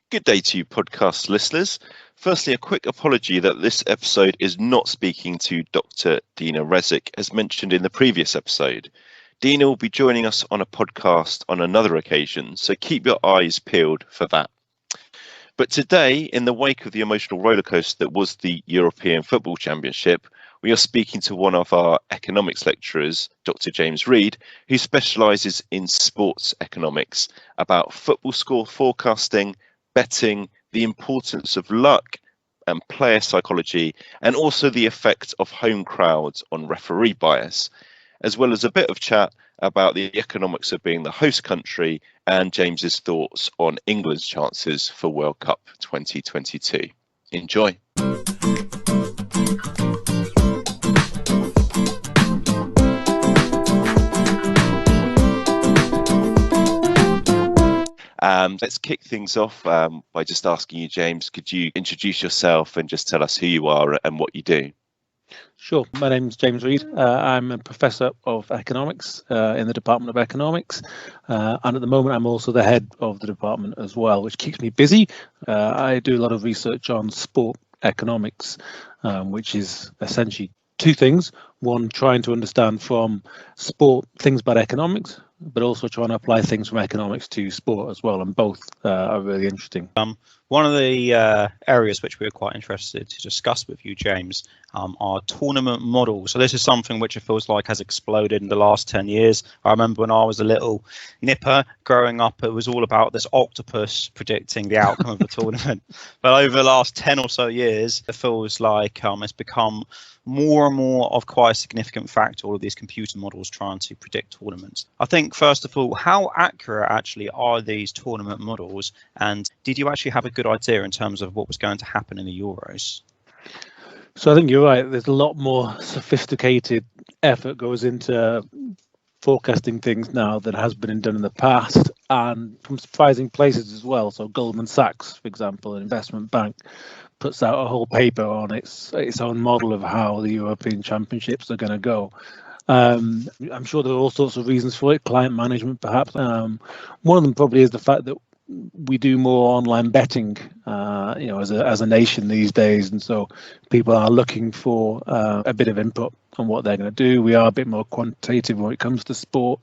Good day to you, podcast listeners. Firstly, a quick apology that this episode is not speaking to Dr. Dina Rezik, as mentioned in the previous episode. Dina will be joining us on a podcast on another occasion, so keep your eyes peeled for that. But today, in the wake of the emotional rollercoaster that was the European Football Championship, we are speaking to one of our economics lecturers, Dr. James Reade, who specialises in sports economics, about football score forecasting, betting, the importance of luck and player psychology, and also the effect of home crowds on referee bias, as well as a bit of chat about the economics of being the host country and James's thoughts on England's chances for World Cup 2022. Enjoy. Let's kick things off by just asking you, James, could you introduce yourself and just tell us who you are and what you do? Sure. My name's James Reade. I'm a professor of economics in the Department of Economics. And at the moment, I'm also the head of the department as well, which keeps me busy. I do a lot of research on sport economics, which is essentially two things. One, trying to understand from sport things about economics, but also trying to apply things from economics to sport as well. And both are really interesting. One of the areas which we were quite interested to discuss with you, James, are tournament models. So this is something which it feels like has exploded in the last 10 years. I remember when I was a little nipper growing up, it was all about this octopus predicting the outcome of the tournament. But over the last 10 or so years, it feels like it's become more and more of quite a significant factor, all of these computer models trying to predict tournaments. I think, first of all, how accurate actually are these tournament models? And did you actually have a good idea in terms of what was going to happen in the Euros? So I think you're right. There's a lot more sophisticated effort goes into forecasting things now than has been done in the past, and from surprising places as well. So Goldman Sachs, for example, an investment bank, puts out a whole paper on its own model of how the European Championships are going to go. I'm sure there are all sorts of reasons for it, client management perhaps. One of them probably is the fact that we do more online betting, as a nation these days, and so people are looking for a bit of input on what they're going to do. We are a bit more quantitative when it comes to sport,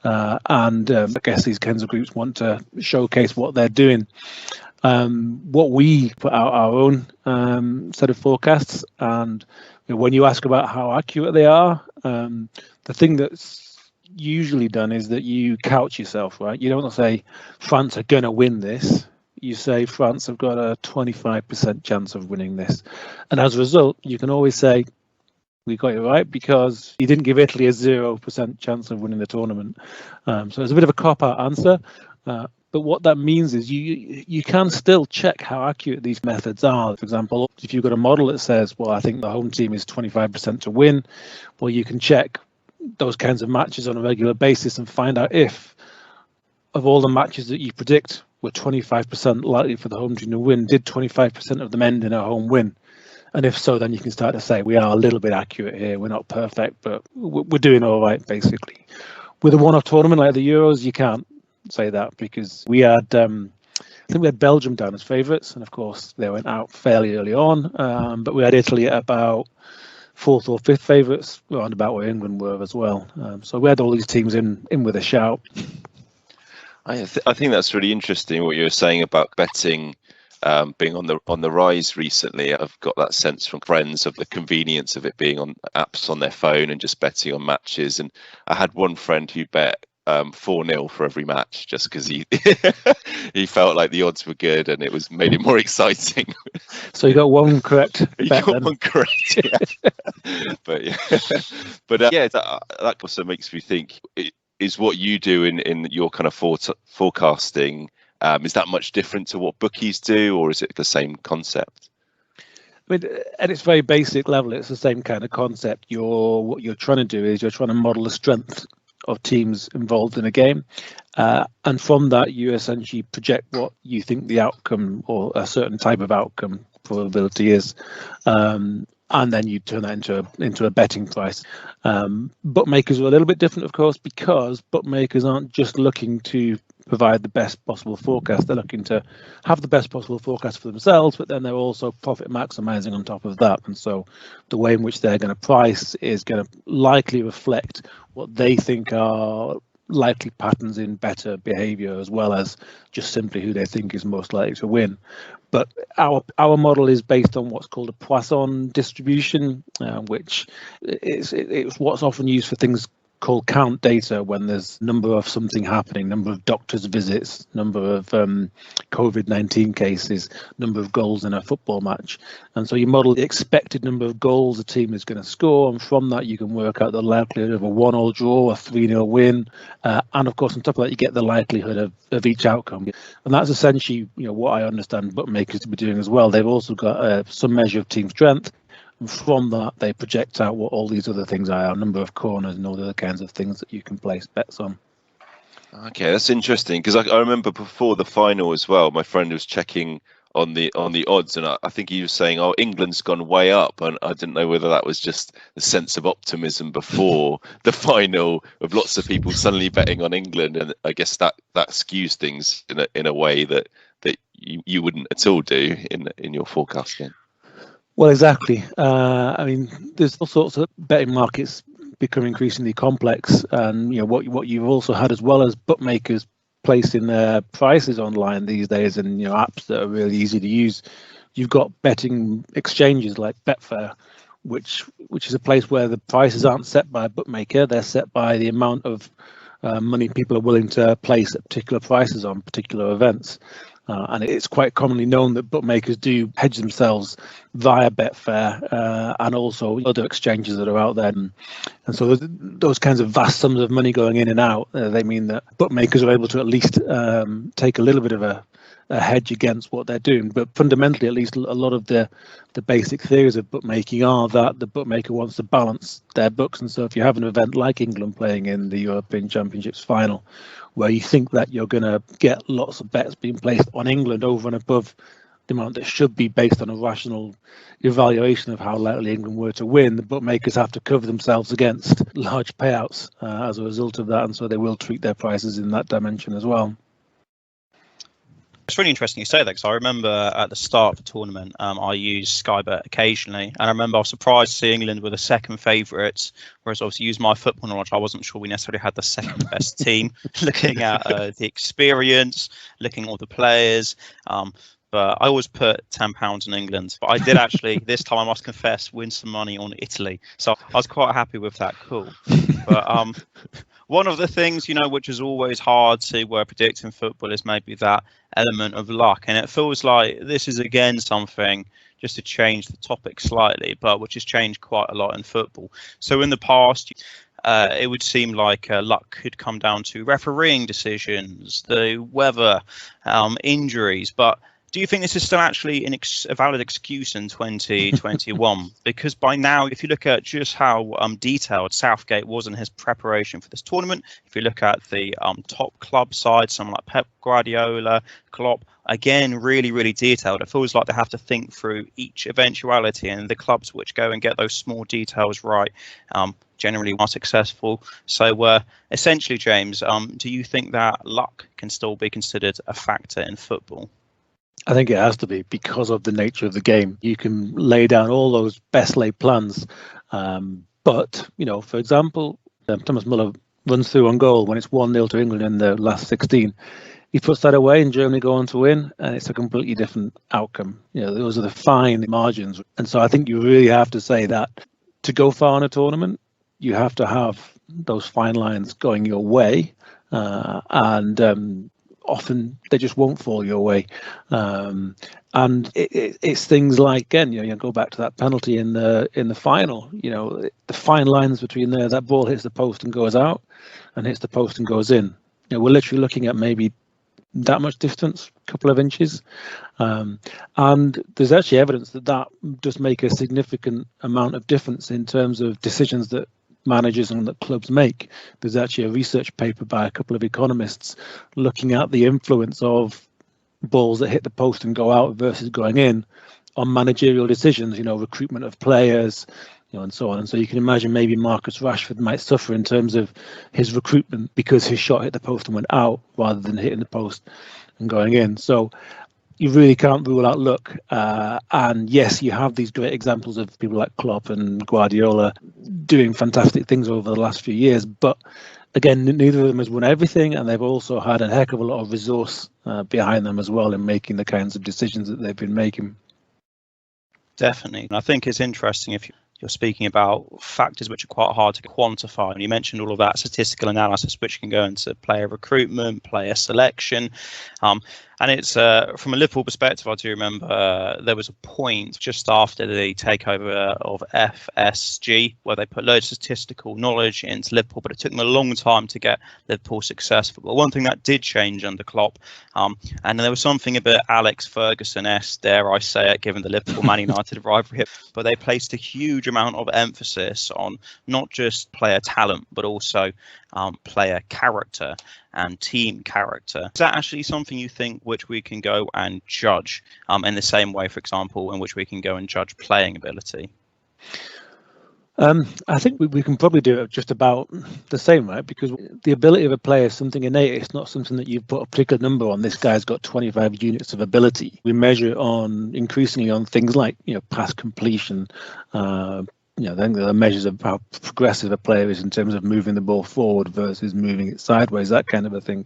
and I guess these kinds of groups want to showcase what they're doing. What we put out our own set of forecasts, and when you ask about how accurate they are, the thing that's usually done is that you couch yourself, right? You don't say France are going to win this. You say France have got a 25% chance of winning this. And as a result, you can always say, we got it right because you didn't give Italy a 0% chance of winning the tournament. So it's a bit of a cop-out answer. But what that means is you can still check how accurate these methods are. For example, if you've got a model that says, well, I think the home team is 25% to win, well, you can check those kinds of matches on a regular basis and find out if, of all the matches that you predict were 25% likely for the home team to win, did 25% of them end in a home win? And if so, then you can start to say, we are a little bit accurate here. We're not perfect, but we're doing all right, basically. With a one-off tournament like the Euros, you can't say that because we had, I think we had Belgium down as favourites, and of course they went out fairly early on, but we had Italy at about fourth or fifth favourites, around about where England were as well. So we had all these teams in with a shout. I think that's really interesting what you were saying about betting being on the rise recently. I've got that sense from friends of the convenience of it being on apps on their phone and just betting on matches. And I had one friend who bet 4-0 for every match just because he he felt like the odds were good and it made it more exciting. So you got one correct. One correct. Yeah. But that also makes me think. Is what you do in your kind of forecasting, is that much different to what bookies do, or is it the same concept? I mean, at its very basic level, it's the same kind of concept. What you're trying to do is you're trying to model the strength of teams involved in a game, and from that you essentially project what you think the outcome or a certain type of outcome probability is. And then you turn that into a betting price. Bookmakers are a little bit different, of course, because bookmakers aren't just looking to provide the best possible forecast. They're looking to have the best possible forecast for themselves, but then they're also profit maximizing on top of that. And so the way in which they're going to price is going to likely reflect what they think are likely patterns in better behavior, as well as just simply who they think is most likely to win. But our model is based on what's called a Poisson distribution, which is what's often used for things called count data, when there's number of something happening, number of doctors' visits, number of COVID-19 cases, number of goals in a football match. And so you model the expected number of goals a team is going to score, and from that you can work out the likelihood of a 1-1 draw, a 3-0 win, and of course on top of that you get the likelihood of each outcome. And that's essentially what I understand bookmakers to be doing as well. They've also got some measure of team strength. And from that, they project out what all these other things are, number of corners and all the other kinds of things that you can place bets on. Okay, that's interesting, because I remember before the final as well, my friend was checking on the odds, and I think he was saying, "Oh, England's gone way up," and I didn't know whether that was just the sense of optimism before the final, of lots of people suddenly betting on England, and I guess that skews things in a way that you wouldn't at all do in your forecasting. Well, exactly. I mean, there's all sorts of betting markets become increasingly complex, and what you've also had, as well as bookmakers placing their prices online these days, and apps that are really easy to use. You've got betting exchanges like Betfair, which is a place where the prices aren't set by a bookmaker; they're set by the amount of money people are willing to place at particular prices on particular events. And it's quite commonly known that bookmakers do hedge themselves via Betfair and also other exchanges that are out there. And so those kinds of vast sums of money going in and out, they mean that bookmakers are able to at least take a little bit of a hedge against what they're doing. But fundamentally, at least a lot of the basic theories of bookmaking are that the bookmaker wants to balance their books. And so if you have an event like England playing in the European Championships final, where you think that you're going to get lots of bets being placed on England over and above the amount that should be based on a rational evaluation of how likely England were to win, the bookmakers have to cover themselves against large payouts as a result of that, and so they will treat their prices in that dimension as well. It's really interesting you say that, because I remember at the start of the tournament, I used Sky Bet occasionally, and I remember I was surprised to see England were the second favourites, whereas obviously using my football knowledge, I wasn't sure we necessarily had the second best team. Looking at the experience, looking at all the players, but I always put £10 on England. But I did actually, this time I must confess, win some money on Italy, so I was quite happy with that. Cool. But one of the things, which is always hard to predict in football is maybe that element of luck. And it feels like this is, again, something, just to change the topic slightly, but which has changed quite a lot in football. So in the past, it would seem like luck could come down to refereeing decisions, the weather, injuries. But do you think this is still actually a valid excuse in 2021? Because by now, if you look at just how detailed Southgate was in his preparation for this tournament, if you look at the top club side, someone like Pep Guardiola, Klopp, again, really, really detailed. It feels like they have to think through each eventuality, and the clubs which go and get those small details right generally are successful. So essentially, James, do you think that luck can still be considered a factor in football? I think it has to be, because of the nature of the game. You can lay down all those best laid plans, but for example, Thomas Muller runs through on goal when it's 1-0 to England in the last 16. He puts that away and Germany go on to win, and it's a completely different outcome. Those are the fine margins. And so I think you really have to say that to go far in a tournament, you have to have those fine lines going your way, and often they just won't fall your way. And it's things like, again, you go back to that penalty in the final. The fine lines between there, that ball hits the post and goes out, and hits the post and goes in. We're literally looking at maybe that much distance, a couple of inches. And there's actually evidence that does make a significant amount of difference in terms of decisions that managers and that clubs make. There's actually a research paper by a couple of economists looking at the influence of balls that hit the post and go out versus going in on managerial decisions, recruitment of players, and so on. And so you can imagine maybe Marcus Rashford might suffer in terms of his recruitment because his shot hit the post and went out rather than hitting the post and going in. So you really can't rule out luck. And yes, you have these great examples of people like Klopp and Guardiola doing fantastic things over the last few years. But again, neither of them has won everything, and they've also had a heck of a lot of resource behind them as well in making the kinds of decisions that they've been making. Definitely. And I think it's interesting if you're speaking about factors which are quite hard to quantify. And you mentioned all of that statistical analysis, which can go into player recruitment, player selection. And it's from a Liverpool perspective, I do remember there was a point just after the takeover of FSG where they put loads of statistical knowledge into Liverpool, but it took them a long time to get Liverpool successful. But one thing that did change under Klopp, and there was something a bit Alex Ferguson-esque, dare I say it, given the Liverpool-Man United rivalry, but they placed a huge amount of emphasis on not just player talent, but also player character and team character. Is that actually something you think which we can go and judge in the same way, for example, in which we can go and judge playing ability? I think we can probably do it just about the same, right? Because the ability of a player is something innate. It's not something that you put a particular number on. This guy's got 25 units of ability. We measure it on increasingly on things like, pass completion. Then there are measures of how progressive a player is in terms of moving the ball forward versus moving it sideways, that kind of a thing.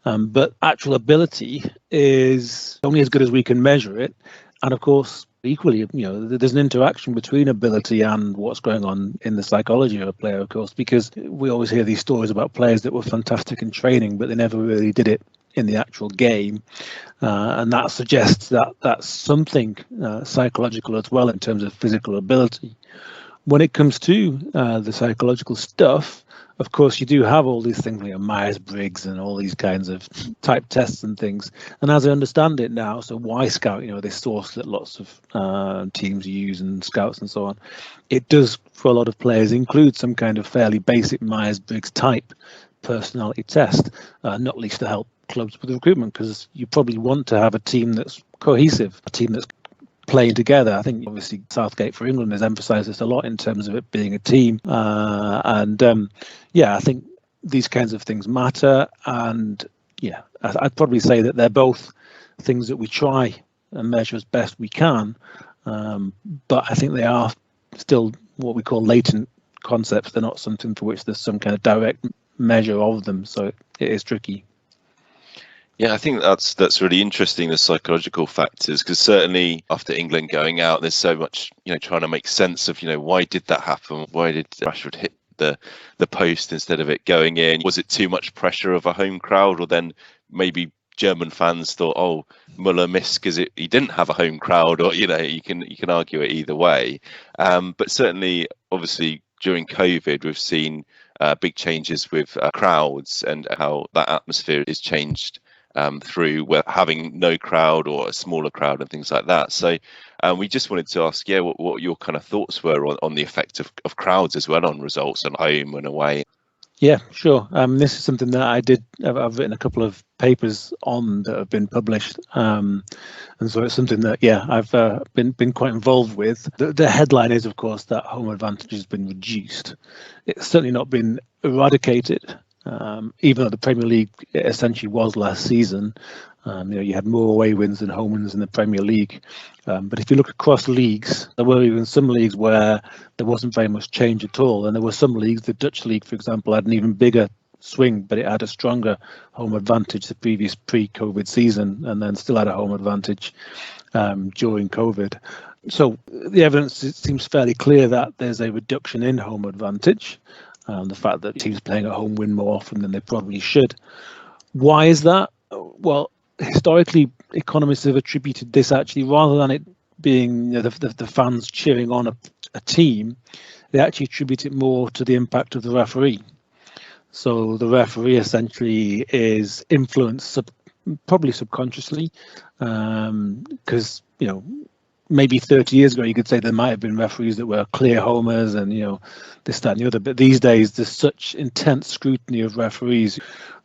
But actual ability is only as good as we can measure it. And of course, equally, there's an interaction between ability and what's going on in the psychology of a player, of course, because we always hear these stories about players that were fantastic in training, but they never really did it in the actual game. And that suggests that that's something psychological as well in terms of physical ability. When it comes to the psychological stuff, of course, you do have all these things like Myers-Briggs and all these kinds of type tests and things. And as I understand it now, so Y-Scout, this source that lots of teams use and scouts and so on, it does, for a lot of players, include some kind of fairly basic Myers-Briggs type personality test, not least to help clubs with recruitment, because you probably want to have a team that's cohesive, a team that's playing together. I think obviously Southgate for England has emphasised this a lot in terms of it being a team, I think these kinds of things matter. And I'd probably say that they're both things that we try and measure as best we can, but I think they are still what we call latent concepts. They're not something for which there's some kind of direct measure of them, so it is tricky. Yeah, I think that's really interesting, the psychological factors, because certainly after England going out, there's so much, trying to make sense of, why did that happen? Why did Rashford hit the post instead of it going in? Was it too much pressure of a home crowd? Or then maybe German fans thought, oh, Muller missed because he didn't have a home crowd, or, you can argue it either way. But certainly, obviously, during COVID, we've seen big changes with crowds and how that atmosphere is changed through having no crowd or a smaller crowd and things like that. So we just wanted to ask, what your kind of thoughts were on the effect of crowds as well on results on home and away. Yeah, sure. This is something that I've written a couple of papers on that have been published. And so it's something that, I've been quite involved with. The headline is, of course, that home advantage has been reduced. It's certainly not been eradicated. Even though the Premier League essentially was last season, you had more away wins than home wins in the Premier League. But if you look across leagues, there were even some leagues where there wasn't very much change at all. And there were some leagues, the Dutch league, for example, had an even bigger swing, but it had a stronger home advantage the previous pre-COVID season, and then still had a home advantage during COVID. So the evidence, it seems fairly clear that there's a reduction in home advantage. The fact that teams playing at home win more often than they probably should. Why is that? Well, historically, economists have attributed this actually, rather than it being the fans cheering on a team, they actually attribute it more to the impact of the referee. So the referee essentially is influenced probably subconsciously, because maybe 30 years ago, you could say there might have been referees that were clear homers and, this, that and the other. But these days, there's such intense scrutiny of referees.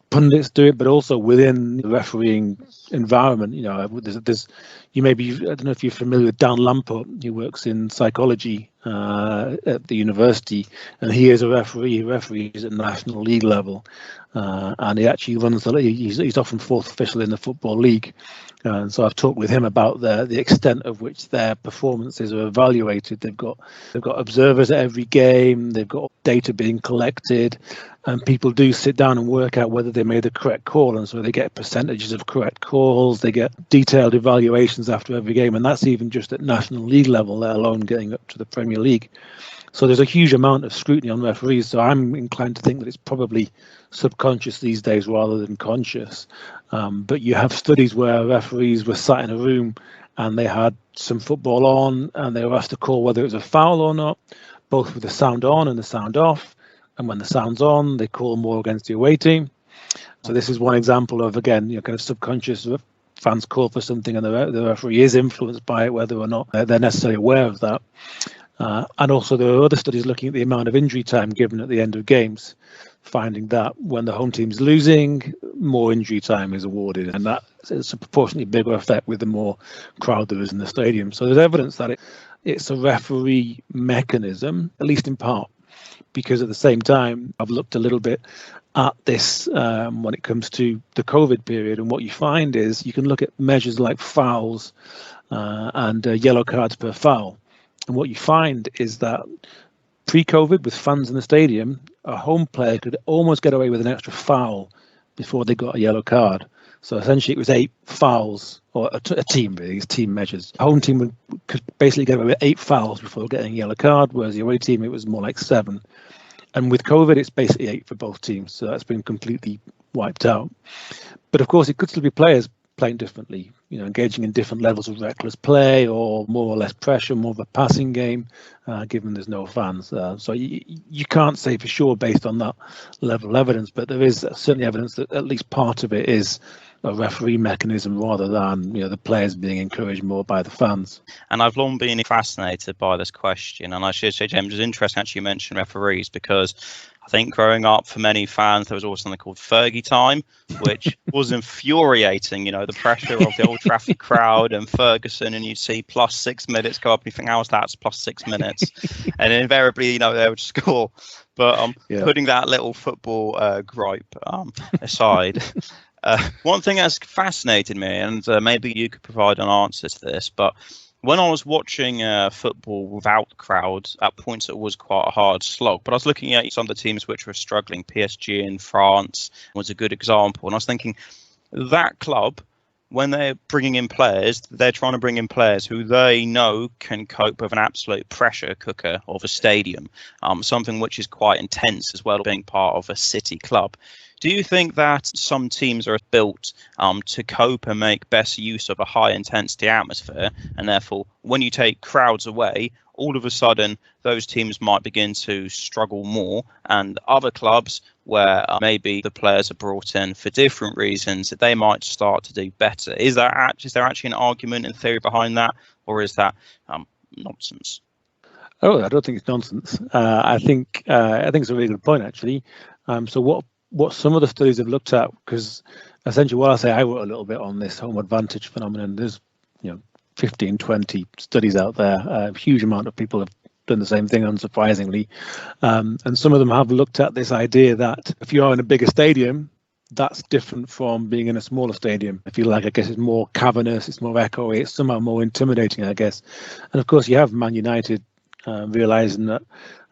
Pundits do it, but also within the refereeing environment, there's I don't know if you're familiar with Dan Lamport, who works in psychology at the university, and he is a referee. He referees at national league level, and he actually runs the league. He's often fourth official in the football league, and so I've talked with him about the extent of which their performances are evaluated. They've got observers at every game. They've got data being collected, and people do sit down and work out whether they made the correct call, and so they get percentages of correct calls. They get detailed evaluations after every game, and that's even just at national league level, let alone getting up to the Premier League. So there's a huge amount of scrutiny on referees. So I'm inclined to think that it's probably subconscious these days rather than conscious. But you have studies where referees were sat in a room and they had some football on and they were asked to call whether it was a foul or not, both with the sound on and the sound off. And when the sound's on, they call more against the away team. So this is one example of, again, kind of subconscious. Fans call for something and the referee is influenced by it, whether or not they're necessarily aware of that. And also there are other studies looking at the amount of injury time given at the end of games, finding that when the home team's losing, more injury time is awarded, and that is a proportionately bigger effect with the more crowd there is in the stadium. So there's evidence that it's a referee mechanism, at least in part, because at the same time, I've looked a little bit at this when it comes to the COVID period, and what you find is you can look at measures like fouls and yellow cards per foul. And what you find is that pre-COVID, with fans in the stadium, a home player could almost get away with an extra foul before they got a yellow card. So essentially it was 8 fouls, or a team really, it's team measures. A home team could basically get away with 8 fouls before getting a yellow card, whereas the away team, it was more like 7. And with COVID, it's basically 8 for both teams. So that's been completely wiped out. But of course, it could still be players playing differently, engaging in different levels of reckless play or more or less pressure, more of a passing game, given there's no fans. So you can't say for sure based on that level of evidence, but there is certainly evidence that at least part of it is a referee mechanism rather than the players being encouraged more by the fans. And I've long been fascinated by this question, and I should say, James, it's interesting actually you mentioned referees, because I think growing up for many fans there was also something called Fergie time, which was infuriating. The pressure of the Old Trafford crowd and Ferguson, and you see plus 6 minutes go up and you think, how's that? It's plus 6 minutes, and invariably they would score. But putting that little football gripe aside, one thing that's fascinated me, and maybe you could provide an answer to this, but when I was watching football without crowds, at points it was quite a hard slog. But I was looking at some of the teams which were struggling. PSG in France was a good example. And I was thinking, that club, when they're bringing in players, they're trying to bring in players who they know can cope with an absolute pressure cooker of a stadium, something which is quite intense as well, being part of a city club. Do you think that some teams are built to cope and make best use of a high intensity atmosphere, and therefore when you take crowds away, all of a sudden those teams might begin to struggle more, and other clubs where maybe the players are brought in for different reasons, they might start to do better? Is there actually an argument in theory behind that, or is that nonsense? Oh, I don't think it's nonsense. I think it's a really good point, actually. So what some of the studies have looked at, because essentially what I say, I wrote a little bit on this home advantage phenomenon. There's 15, 20 studies out there. A huge amount of people have done the same thing, unsurprisingly. And some of them have looked at this idea that if you are in a bigger stadium, that's different from being in a smaller stadium. If you like, I guess it's more cavernous, it's more echoey, it's somehow more intimidating, I guess. And of course, you have Man United realising that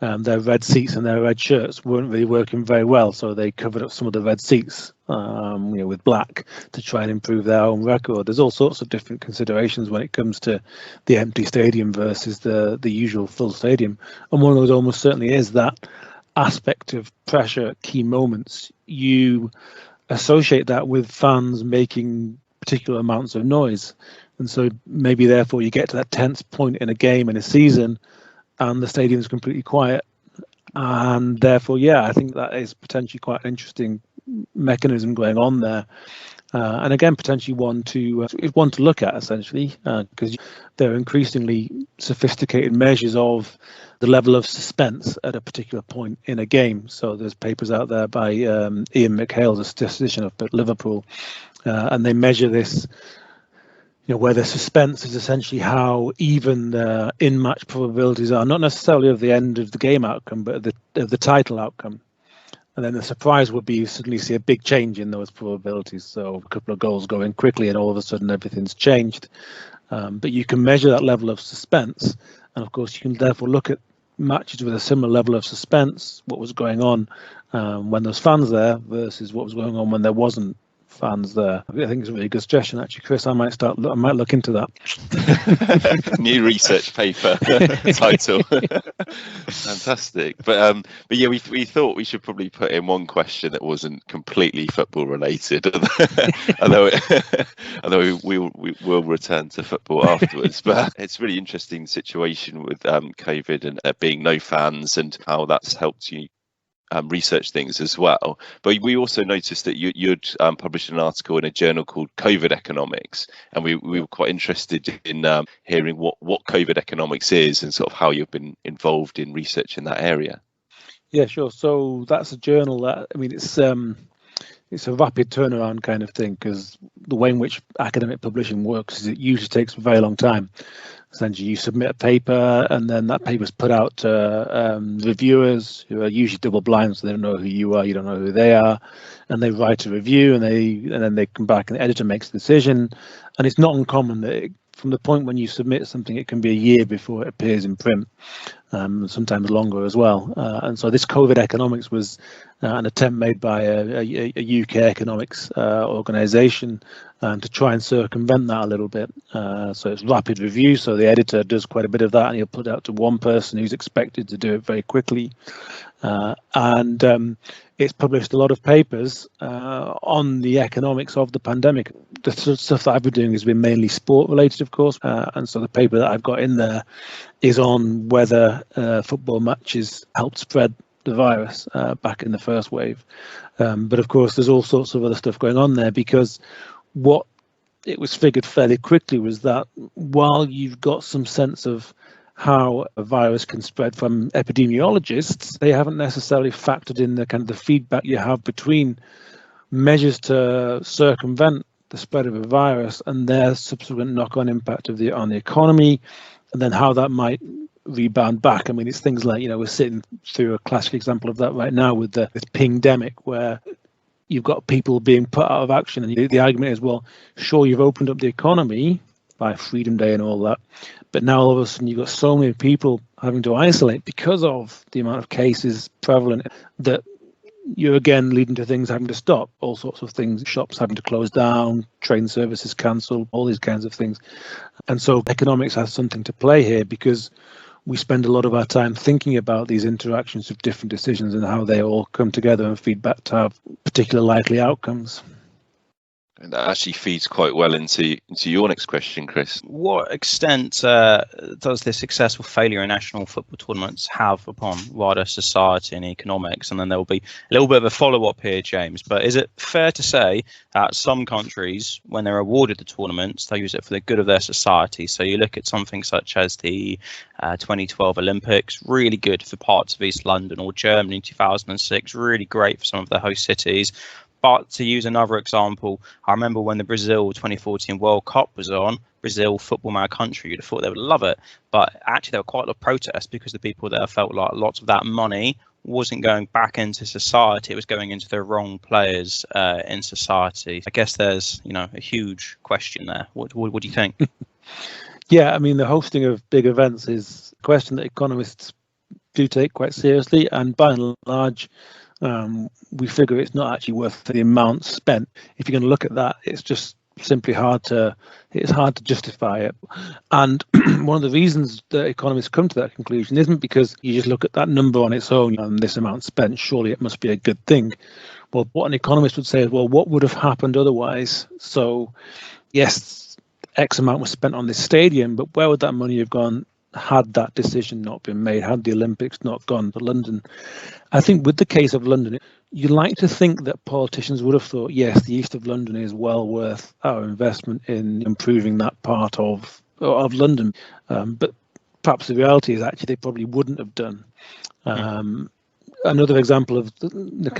their red seats and their red shirts weren't really working very well, so they covered up some of the red seats with black to try and improve their own record. There's all sorts of different considerations when it comes to the empty stadium versus the usual full stadium, and one of those almost certainly is that aspect of pressure at key moments. You associate that with fans making particular amounts of noise, and so maybe therefore you get to that tense point in a game, in a season, and the stadium is completely quiet, and therefore, I think that is potentially quite an interesting mechanism going on there, and again, potentially one to look at, essentially, because there are increasingly sophisticated measures of the level of suspense at a particular point in a game. So there's papers out there by Ian McHale's a statistician up at Liverpool, and they measure this. where the suspense is essentially how even the in-match probabilities are, not necessarily of the end of the game outcome, but of the title outcome. And then the surprise would be you suddenly see a big change in those probabilities. So a couple of goals go in quickly and all of a sudden everything's changed. But you can measure that level of suspense. And of course, you can therefore look at matches with a similar level of suspense, what was going on when there's fans there versus what was going on when there wasn't fans there. I think it's a really good suggestion, actually, Chris. I might look into that. New research paper title. Fantastic. But yeah, we thought we should probably put in one question that wasn't completely football related, although we will return to football afterwards. But it's a really interesting situation with COVID and there being no fans and how that's helped you research things as well. But we also noticed that you'd published an article in a journal called Covert Economics, and we were quite interested in hearing what covert economics is and sort of how you've been involved in research in that area. Yeah, sure. So that's a journal that, I mean, it's a rapid turnaround kind of thing, because the way in which academic publishing works is it usually takes a very long time. Essentially, you submit a paper, and then that paper is put out to reviewers who are usually double blind, so they don't know who you are, you don't know who they are, and they write a review, and then they come back, and the editor makes a decision. And it's not uncommon that from the point when you submit something, it can be a year before it appears in print, sometimes longer as well. And so this COVID economics was an attempt made by a UK economics organisation to try and circumvent that a little bit. So it's rapid review, so the editor does quite a bit of that, and he'll put it out to one person who's expected to do it very quickly. And it's published a lot of papers on the economics of the pandemic. The sort of stuff that I've been doing has been mainly sport related, of course, and so the paper that I've got in there is on whether football matches helped spread the virus back in the first wave. But of course, there's all sorts of other stuff going on there, because what it was figured fairly quickly was that while you've got some sense of how a virus can spread from epidemiologists, they haven't necessarily factored in the kind of the feedback you have between measures to circumvent the spread of a virus and their subsequent knock-on impact on the economy, and then how that might rebound back. I mean, it's things like, we're sitting through a classic example of that right now with this pingdemic, where you've got people being put out of action, and the argument is, well, sure, you've opened up the economy by Freedom Day and all that, but now all of a sudden you've got so many people having to isolate because of the amount of cases prevalent that you're again leading to things having to stop, all sorts of things, shops having to close down, train services cancelled, all these kinds of things. And so economics has something to play here, because we spend a lot of our time thinking about these interactions of different decisions and how they all come together and feed back to have particular likely outcomes. And that actually feeds quite well into your next question, Chris. What extent does this successful failure in national football tournaments have upon wider society and economics? And then there will be a little bit of a follow-up here, James. But is it fair to say that some countries, when they're awarded the tournaments, they use it for the good of their society? So you look at something such as the 2012 Olympics, really good for parts of East London, or Germany in 2006, really great for some of the host cities. But to use another example, I remember when the Brazil 2014 World Cup was on, Brazil, football mad country, you'd have thought they would love it. But actually, there were quite a lot of protests because the people there felt like lots of that money wasn't going back into society. It was going into the wrong players in society. I guess there's, a huge question there. What do you think? Yeah, I mean, the hosting of big events is a question that economists do take quite seriously. And by and large, we figure it's not actually worth the amount spent. If you're going to look at that, it's just simply hard to justify it. And one of the reasons that economists come to that conclusion isn't because you just look at that number on its own and this amount spent, surely it must be a good thing. Well, what an economist would say is, well, what would have happened otherwise? So yes, X amount was spent on this stadium, but where would that money have gone had that decision not been made, had the Olympics not gone to London? I think with the case of London, you like to think that politicians would have thought, yes, the east of London is well worth our investment in improving that part of London. But perhaps the reality is actually they probably wouldn't have done. another example of the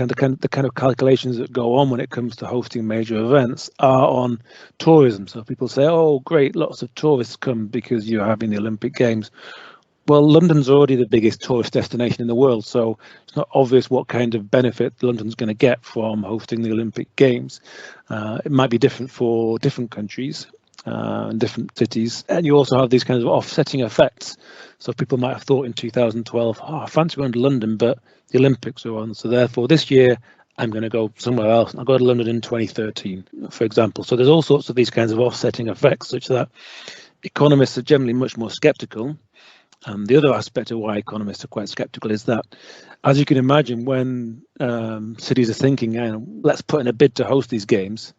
kind of calculations that go on when it comes to hosting major events are on tourism. So people say, oh, great, lots of tourists come because you're having the Olympic Games. Well, London's already the biggest tourist destination in the world, so it's not obvious what kind of benefit London's going to get from hosting the Olympic Games. It might be different for different countries and different cities, and you also have these kinds of offsetting effects. So people might have thought in 2012, oh, I fancy going to London, but the Olympics are on, so therefore this year I'm going to go somewhere else. I'll go to London in 2013, for example. So there's all sorts of these kinds of offsetting effects, such that economists are generally much more sceptical. The other aspect of why economists are quite sceptical is that, as you can imagine, when cities are thinking, let's put in a bid to host these games,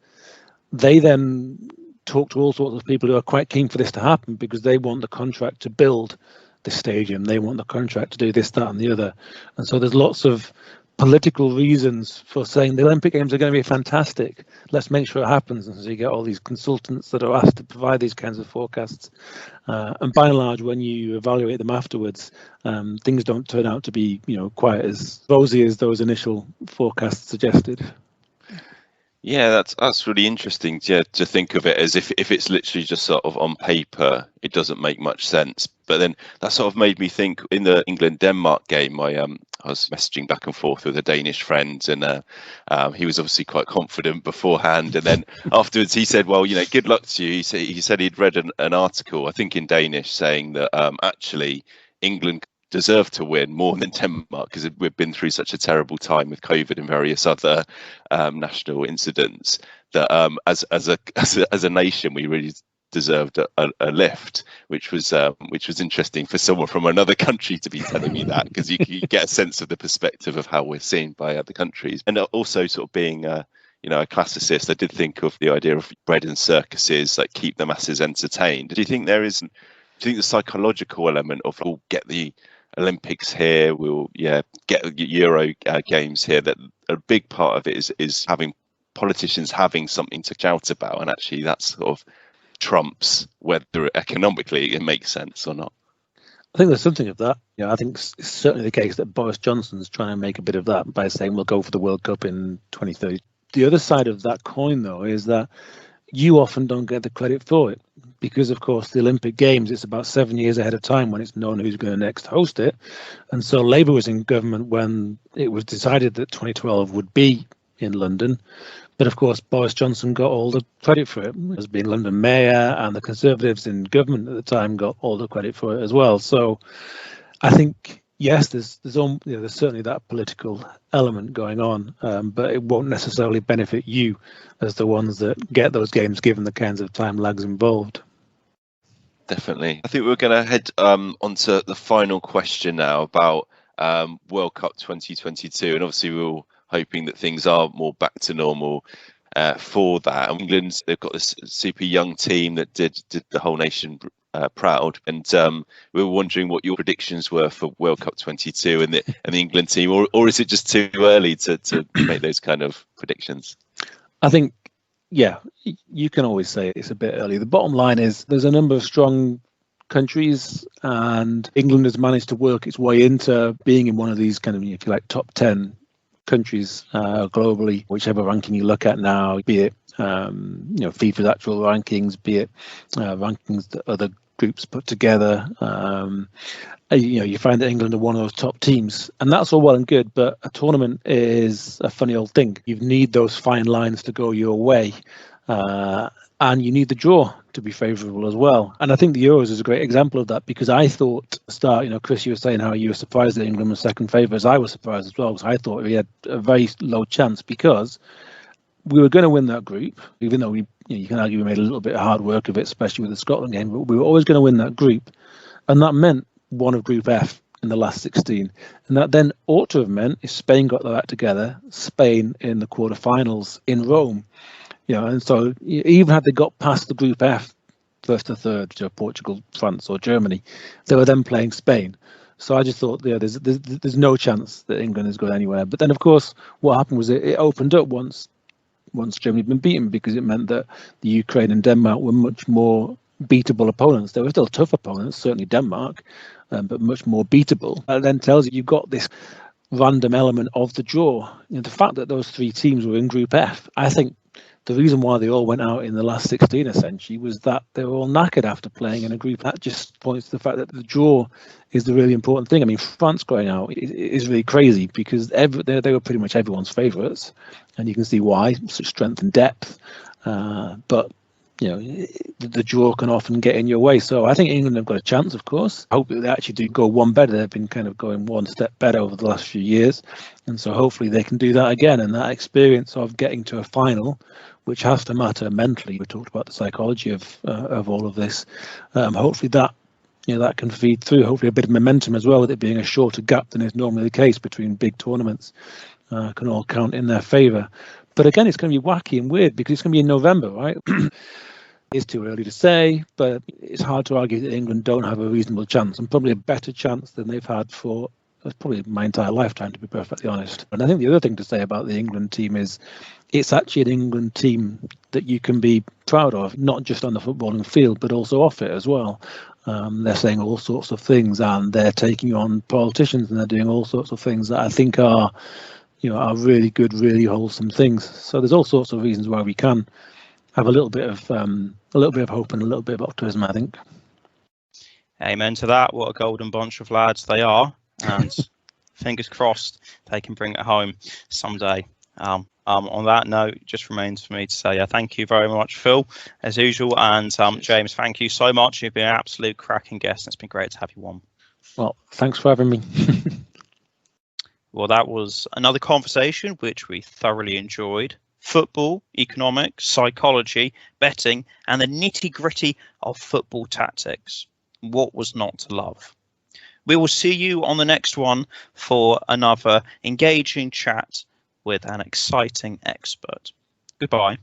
they then talk to all sorts of people who are quite keen for this to happen because they want the contract to build the stadium, they want the contract to do this, that, and the other. And so there's lots of political reasons for saying the Olympic Games are going to be fantastic. Let's make sure it happens. And so you get all these consultants that are asked to provide these kinds of forecasts. And by and large, when you evaluate them afterwards, things don't turn out to be, quite as rosy as those initial forecasts suggested. Yeah, that's really interesting to think of it as if it's literally just sort of on paper, it doesn't make much sense. But then that sort of made me think in the England-Denmark game, I was messaging back and forth with a Danish friend, and he was obviously quite confident beforehand. And then afterwards he said, well, good luck to you. He said he'd read an article, I think in Danish, saying that actually England deserve to win more than Denmark because we've been through such a terrible time with COVID and various other national incidents that as a nation we really deserved a lift, which was interesting for someone from another country to be telling me that, because you get a sense of the perspective of how we're seen by other countries. And also sort of being a classicist, I did think of the idea of bread and circuses, like keep the masses entertained. Do you think the psychological element of we'll get the Olympics here, we'll get Euro games here, that a big part of it is having politicians having something to shout about, and actually that sort of trumps whether economically it makes sense or not? I think there's something of that. I think it's certainly the case that Boris Johnson's trying to make a bit of that by saying we'll go for the World Cup in 2030. The other side of that coin, though, is that you often don't get the credit for it because, of course, the Olympic Games, it's about 7 years ahead of time when it's known who's going to next host it. And so Labour was in government when it was decided that 2012 would be in London. But, of course, Boris Johnson got all the credit for it as being London mayor, and the Conservatives in government at the time got all the credit for it as well. So I think, yes, there's certainly that political element going on, but it won't necessarily benefit you as the ones that get those games, given the kinds of time lags involved. Definitely. I think we're going to head onto the final question now about World Cup 2022, and obviously we're all hoping that things are more back to normal for that. England, they've got this super young team that did the whole nation proud, and we were wondering what your predictions were for World Cup 22 and the England team, or is it just too early to make those kind of predictions? I think, you can always say it's a bit early. The bottom line is there's a number of strong countries, and England has managed to work its way into being in one of these kind of, if you like, top 10 countries globally, whichever ranking you look at now, be it FIFA's actual rankings, be it rankings that other groups put together. You find that England are one of those top teams, and that's all well and good, but a tournament is a funny old thing. You need those fine lines to go your way, and you need the draw to be favourable as well. And I think the Euros is a great example of that, because I thought at the start, Chris, you were saying how you were surprised that England was second favourites. I was surprised as well, because I thought we had a very low chance, because we were going to win that group, even though you can argue we made a little bit of hard work of it, especially with the Scotland game, but we were always going to win that group. And that meant one of Group F in the last 16. And that then ought to have meant, if Spain got their act together, Spain in the quarterfinals in Rome. And so even had they got past the Group F, first to third, Portugal, France or Germany, they were then playing Spain. So I just thought, there's no chance that England is going anywhere. But then, of course, what happened was it opened up once Germany had been beaten, because it meant that the Ukraine and Denmark were much more beatable opponents. They were still tough opponents, certainly Denmark, but much more beatable. That then tells you you've got this random element of the draw. The fact that those three teams were in Group F, I think the reason why they all went out in the last 16 essentially was that they were all knackered after playing in a group. That just points to the fact that the draw is the really important thing. I mean, France going out is really crazy because they were pretty much everyone's favourites, and you can see why, such strength and depth. But the draw can often get in your way. So I think England have got a chance, of course. I hope that they actually do go one better. They've been kind of going one step better over the last few years. And so hopefully they can do that again. And that experience of getting to a final, which has to matter mentally. We talked about the psychology of all of this. Hopefully that can feed through. Hopefully a bit of momentum as well, with it being a shorter gap than is normally the case between big tournaments, can all count in their favour. But again, it's going to be wacky and weird because it's going to be in November, right? It's too early to say, but it's hard to argue that England don't have a reasonable chance, and probably a better chance than they've had for probably my entire lifetime, to be perfectly honest. And I think the other thing to say about the England team is it's actually an England team that you can be proud of, not just on the footballing field, but also off it as well. They're saying all sorts of things, and they're taking on politicians, and they're doing all sorts of things that I think are really good, really wholesome things. So there's all sorts of reasons why we can have a little bit of hope and a little bit of optimism, I think. Amen to that. What a golden bunch of lads they are, and fingers crossed they can bring it home someday. On that note, it just remains for me to say thank you very much, Phil, as usual, and James, thank you so much. You've been an absolute cracking guest. It's been great to have you on. Well, thanks for having me. Well, that was another conversation which we thoroughly enjoyed. Football, economics, psychology, betting, and the nitty-gritty of football tactics. What was not to love? We will see you on the next one for another engaging chat with an exciting expert. Goodbye.